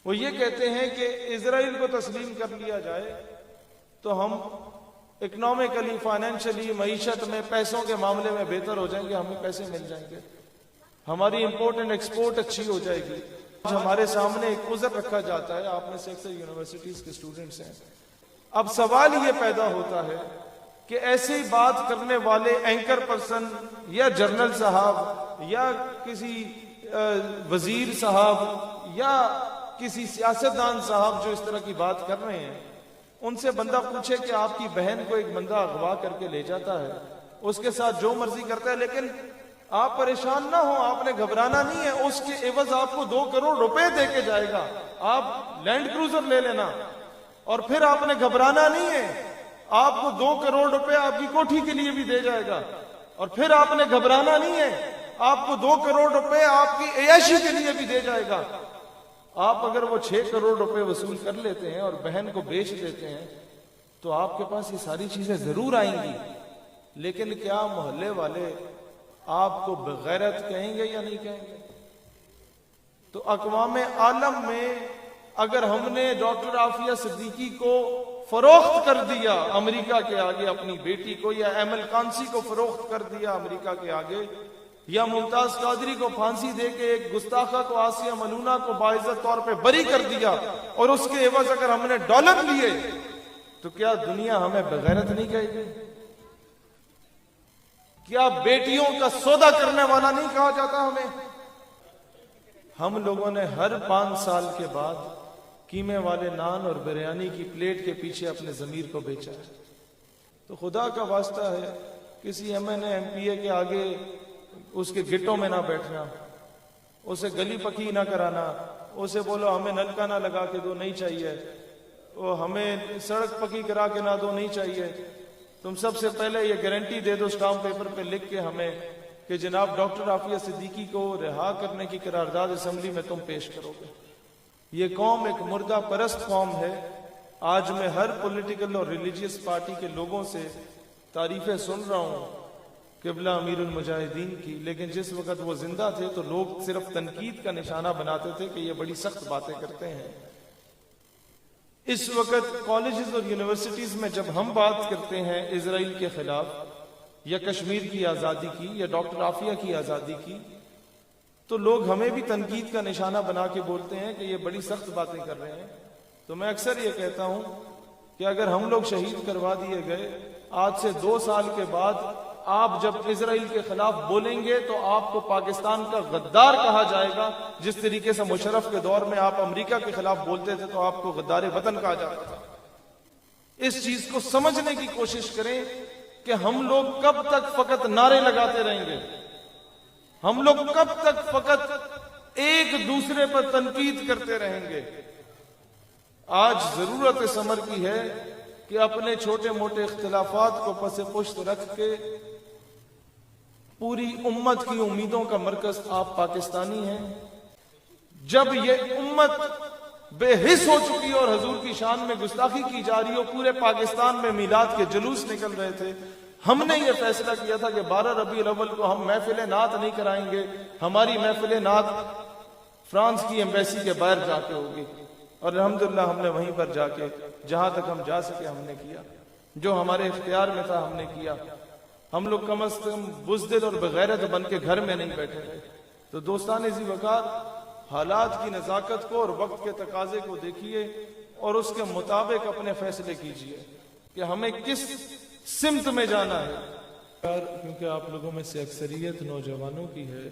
وہ یہ کہتے ہیں کہ اسرائیل کو تسلیم کر لیا جائے تو ہم اکنامکلی، فائنینشلی، معیشت میں، پیسوں کے معاملے میں بہتر ہو جائیں گے، ہمیں پیسے مل جائیں گے، ہماری امپورٹ اینڈ ایکسپورٹ اچھی ہو جائے گی۔ ہمارے سامنے ایک عذر رکھا جاتا ہے، آپ میں سے اکثر یونیورسٹیز کے اسٹوڈنٹس ہیں، اب سوال یہ پیدا ہوتا ہے کہ ایسی بات کرنے والے اینکر پرسن یا جنرل صاحب یا کسی وزیر صاحب یا کسی سیاستدان صاحب جو اس طرح کی بات کر رہے ہیں، ان سے بندہ پوچھے کہ آپ کی بہن کو ایک بندہ اغوا کر کے لے جاتا ہے، اس کے ساتھ جو مرضی کرتا ہے، لیکن آپ پریشان نہ ہو، آپ نے گھبرانا نہیں ہے، اس کے عوض آپ کو 2 کروڑ روپے دے کے جائے گا، آپ لینڈ کروزر لے لینا، اور پھر آپ نے گھبرانا نہیں ہے، آپ کو 2 کروڑ روپے آپ کی کوٹھی کے لیے بھی دے جائے گا، اور پھر آپ نے گھبرانا نہیں ہے، آپ کو 2 کروڑ روپے آپ کی عیاشی کے لیے بھی دے جائے گا۔ آپ اگر وہ 6 کروڑ روپے وصول کر لیتے ہیں اور بہن کو بیچ دیتے ہیں تو آپ کے پاس یہ ساری چیزیں ضرور آئیں گی، لیکن کیا محلے والے آپ کو بغیرت کہیں گے یا نہیں کہیں گے؟ تو اقوام عالم میں اگر ہم نے ڈاکٹر عافیہ صدیقی کو فروخت کر دیا امریکہ کے آگے، اپنی بیٹی کو، یا ایمل کانسی کو فروخت کر دیا امریکہ کے آگے، یا ممتاز قادری کو پھانسی دے کے ایک گستاخہ کو، آسیہ ملونہ کو باعزت طور پہ بری کر دیا، اور اس کے عوض اگر ہم نے ڈالر لیے تو کیا دنیا ہمیں بغیرت نہیں کہے گی؟ کیا بیٹیوں کا سودا کرنے والا نہیں کہا جاتا ہمیں؟ ہم لوگوں نے ہر 5 سال کے بعد قیمے والے نان اور بریانی کی پلیٹ کے پیچھے اپنے ضمیر کو بیچا ہے۔ تو خدا کا واسطہ ہے، کسی M N A M P A کے آگے اس کے گٹوں میں نہ بیٹھنا، اسے گلی پکی نہ کرانا، اسے بولو ہمیں نلکا نہ لگا کے دو، نہیں چاہیے، وہ ہمیں سڑک پکی کرا کے نہ دو، نہیں چاہیے، تم سب سے پہلے یہ گارنٹی دے دو اسٹامپ پیپر پہ لکھ کے ہمیں کہ جناب ڈاکٹر عافیہ صدیقی کو رہا کرنے کی قرارداد اسمبلی میں تم پیش کرو گے۔ یہ قوم ایک مردہ پرست قوم ہے۔ آج میں ہر پولیٹیکل اور ریلیجیس پارٹی کے لوگوں سے تعریفیں سن رہا ہوں قبلہ امیر المجاہدین کی، لیکن جس وقت وہ زندہ تھے تو لوگ صرف تنقید کا نشانہ بناتے تھے کہ یہ بڑی سخت باتیں کرتے ہیں۔ اس وقت کالجز اور یونیورسٹیز میں جب ہم بات کرتے ہیں اسرائیل کے خلاف یا کشمیر کی آزادی کی یا ڈاکٹر عافیہ کی آزادی کی، تو لوگ ہمیں بھی تنقید کا نشانہ بنا کے بولتے ہیں کہ یہ بڑی سخت باتیں کر رہے ہیں۔ تو میں اکثر یہ کہتا ہوں کہ اگر ہم لوگ شہید کروا دیے گئے، آج سے 2 سال کے بعد آپ جب اسرائیل کے خلاف بولیں گے تو آپ کو پاکستان کا غدار کہا جائے گا، جس طریقے سے مشرف کے دور میں آپ امریکہ کے خلاف بولتے تھے تو آپ کو غدار وطن کہا جاتا تھا۔ اس چیز کو سمجھنے کی کوشش کریں کہ ہم لوگ کب تک فقط نعرے لگاتے رہیں گے، ہم لوگ کب تک فقط ایک دوسرے پر تنقید کرتے رہیں گے۔ آج ضرورت اس امر کی ہے کہ اپنے چھوٹے موٹے اختلافات کو پس پشت رکھ کے پوری امت کی امیدوں کا مرکز آپ پاکستانی ہیں۔ جب یہ امت بے حس ہو چکی اور حضور کی شان میں گستاخی کی جا رہی ہو، پورے پاکستان میں میلاد کے جلوس نکل رہے تھے، ہم نے یہ فیصلہ کیا تھا کہ 12 ربیع الاول کو ہم محفل نعت نہیں کرائیں گے، ہماری محفل نعت فرانس کی ایمبیسی کے باہر جا کے ہوگی، اور الحمدللہ ہم نے وہیں پر جا کے جہاں تک ہم جا سکے ہم نے کیا، جو ہمارے اختیار میں تھا ہم نے کیا۔ ہم لوگ کم از کم بزدل اور بغیرت بن کے گھر میں نہیں بیٹھے رہے۔ تو دوستان ذی وقار، حالات کی نزاکت کو اور وقت کے تقاضے کو دیکھیے اور اس کے مطابق اپنے فیصلے کیجیے کہ ہمیں کس سمت میں جانا ہے۔ کیونکہ آپ لوگوں میں سے اکثریت نوجوانوں کی ہے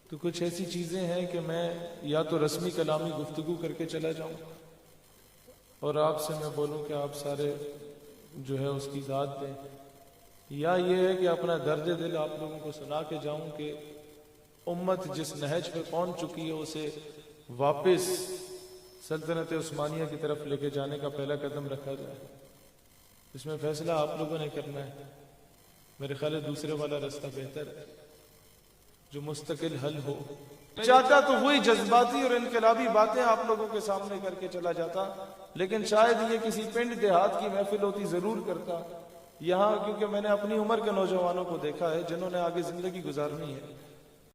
تو کچھ ایسی چیزیں ہیں کہ میں یا تو رسمی کلامی گفتگو کر کے چلا جاؤں اور آپ سے میں بولوں کہ آپ سارے جو ہے اس کی ذات دیں، یا یہ ہے کہ اپنا درد دل آپ لوگوں کو سنا کے جاؤں کہ امت جس نہج پہ پہنچ چکی ہے اسے واپس سلطنت عثمانیہ کی طرف لے کے جانے کا پہلا قدم رکھا جائے۔ اس میں فیصلہ آپ لوگوں نے کرنا ہے۔ میرے خیال ہے دوسرے والا راستہ بہتر ہے جو مستقل حل ہو۔ چاہتا تو وہی جذباتی اور انقلابی باتیں آپ لوگوں کے سامنے کر کے چلا جاتا، لیکن شاید یہ کسی پنڈ دیہات کی محفل ہوتی ضرور کرتا یہاں، کیونکہ میں نے اپنی عمر کے نوجوانوں کو دیکھا ہے جنہوں نے آگے زندگی گزارنی ہے۔